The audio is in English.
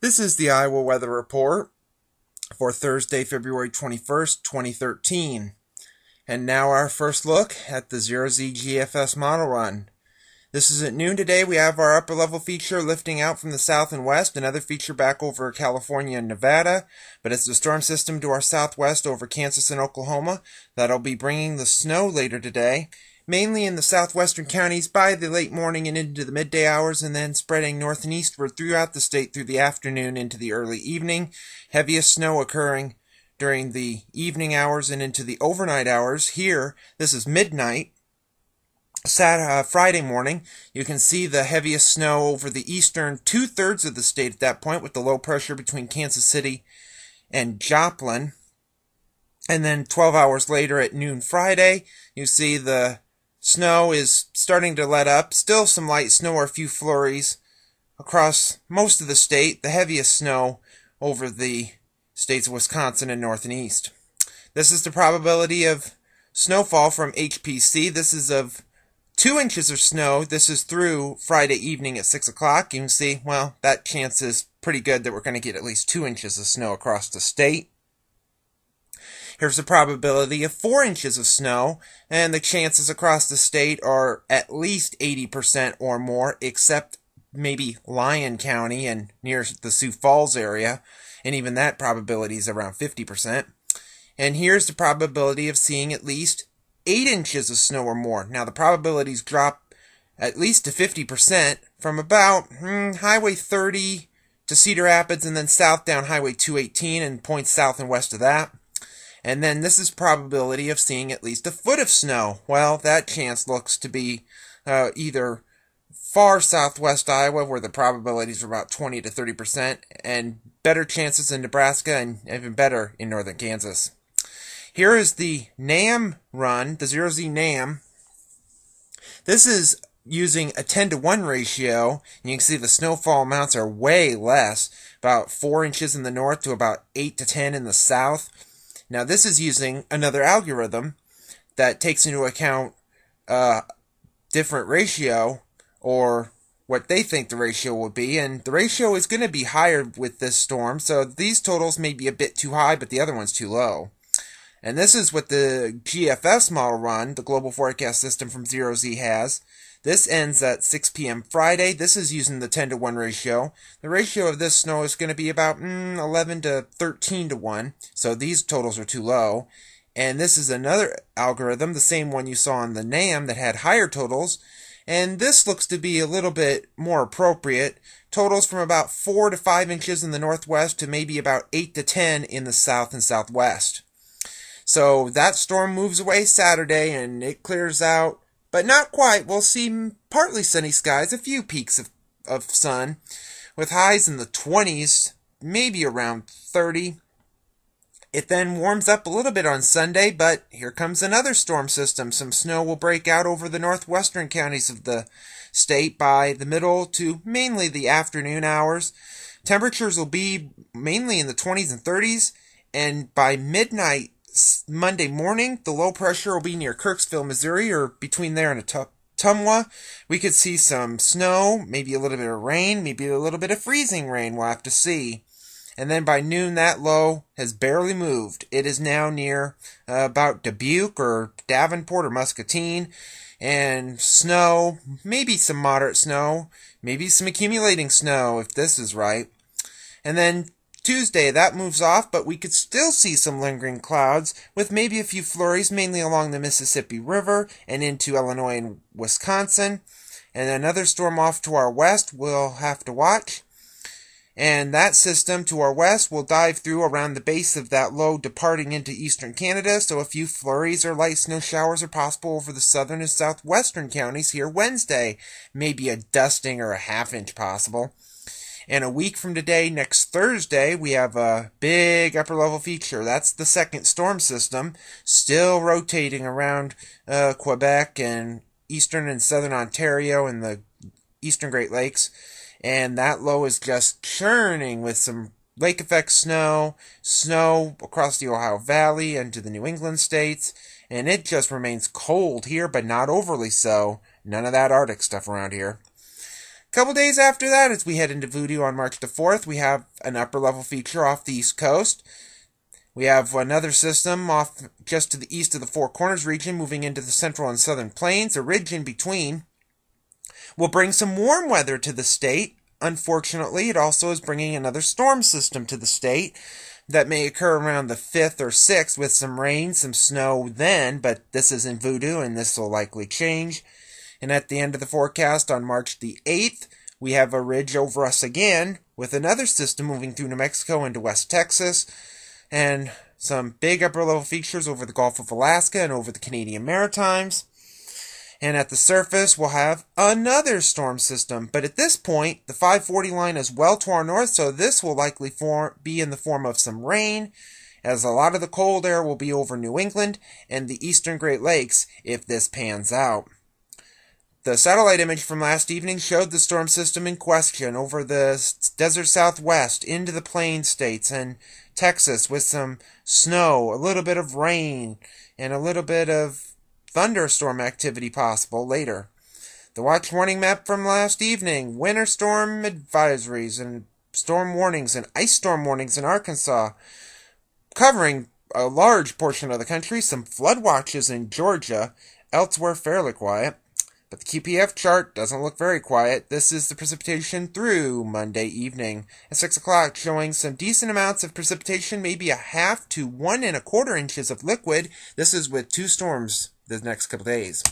This is the Iowa Weather Report for Thursday, February 21st, 2013. And now our first look at the 0Z GFS model run. This is at noon today. We have our upper level feature lifting out from the south and west, another feature back over California and Nevada, but it's the storm system to our southwest over Kansas and Oklahoma that'll be bringing the snow later today, mainly in the southwestern counties by the late morning and into the midday hours, and then spreading north and eastward throughout the state through the afternoon into the early evening. Heaviest snow occurring during the evening hours and into the overnight hours. Here, this is midnight. Friday morning, you can see the heaviest snow over the eastern two-thirds of the state at that point, with the low pressure between Kansas City and Joplin. And then 12 hours later at noon Friday, you see the snow is starting to let up. Still some light snow or a few flurries across most of the state. The heaviest snow over the states of Wisconsin and north and east. This is the probability of snowfall from HPC. This is of 2 inches of snow. This is through Friday evening at 6 o'clock. You can see, well, that chance is pretty good that we're going to get at least 2 inches of snow across the state. Here's the probability of 4 inches of snow, and the chances across the state are at least 80% or more, except maybe Lyon County and near the Sioux Falls area, and even that probability is around 50%. And here's the probability of seeing at least 8 inches of snow or more. Now, the probabilities drop at least to 50% from about Highway 30 to Cedar Rapids and then south down Highway 218 and points south and west of that. And then this is probability of seeing at least a foot of snow. Well, that chance looks to be either far southwest Iowa, where the probabilities are about 20 to 30%, and better chances in Nebraska and even better in northern Kansas. Here is the NAM run, the 0Z NAM. This is using a 10-to-1 ratio. And you can see the snowfall amounts are way less, about 4 inches in the north to about 8 to 10 in the south. Now, this is using another algorithm that takes into account different ratio, or what they think the ratio will be, and the ratio is going to be higher with this storm, so these totals may be a bit too high, but the other one's too low. And this is what the GFS model run, the global forecast system from 0Z, has. This ends at 6 p.m. Friday. This is using the 10-to-1 ratio. The ratio of this snow is going to be about 11 to 13 to 1, so these totals are too low. And this is another algorithm, the same one you saw on the NAM, that had higher totals. And this looks to be a little bit more appropriate. Totals from about 4 to 5 inches in the northwest to maybe about 8 to 10 in the south and southwest. So that storm moves away Saturday and it clears out, but not quite. We'll see partly sunny skies, a few peaks of sun, with highs in the 20s, maybe around 30. It then warms up a little bit on Sunday, but here comes another storm system. Some snow will break out over the northwestern counties of the state by the middle to mainly the afternoon hours. Temperatures will be mainly in the 20s and 30s, and by midnight Monday morning, the low pressure will be near Kirksville, Missouri, or between there and Ottumwa. We could see some snow, maybe a little bit of rain, maybe a little bit of freezing rain. We'll have to see. And then by noon, that low has barely moved. It is now near about Dubuque or Davenport or Muscatine. And snow, maybe some moderate snow, maybe some accumulating snow, if this is right. And then Tuesday, that moves off, but we could still see some lingering clouds with maybe a few flurries, mainly along the Mississippi River and into Illinois and Wisconsin. And another storm off to our west we'll have to watch. And that system to our west will dive through around the base of that low, departing into eastern Canada, so a few flurries or light snow showers are possible over the southern and southwestern counties here Wednesday. Maybe a dusting or a half-inch possible. And a week from today, next Thursday, we have a big upper-level feature. That's the second storm system, still rotating around Quebec and eastern and southern Ontario and the eastern Great Lakes. And that low is just churning with some lake effect snow across the Ohio Valley and to the New England states. And it just remains cold here, but not overly so. None of that Arctic stuff around here. couple days after that, as we head into Voodoo on March the 4th, we have an upper level feature off the East Coast. We have another system off just to the east of the Four Corners region, moving into the central and southern plains. A ridge in between will bring some warm weather to the state. Unfortunately, it also is bringing another storm system to the state that may occur around the 5th or 6th with some rain, some snow then, but this is in Voodoo and this will likely change. And at the end of the forecast on March the 8th, we have a ridge over us again with another system moving through New Mexico into West Texas and some big upper level features over the Gulf of Alaska and over the Canadian Maritimes. And at the surface, we'll have another storm system. But at this point, the 540 line is well to our north, so this will likely be in the form of some rain, as a lot of the cold air will be over New England and the eastern Great Lakes if this pans out. The satellite image from last evening showed the storm system in question over the desert southwest into the plain states and Texas with some snow, a little bit of rain, and a little bit of thunderstorm activity possible later. The watch warning map from last evening, winter storm advisories and storm warnings and ice storm warnings in Arkansas, covering a large portion of the country, some flood watches in Georgia, elsewhere fairly quiet. But the QPF chart doesn't look very quiet. This is the precipitation through Monday evening at 6 o'clock, showing some decent amounts of precipitation, maybe 1/2 to 1 1/4 inches of liquid. This is with 2 storms the next couple days.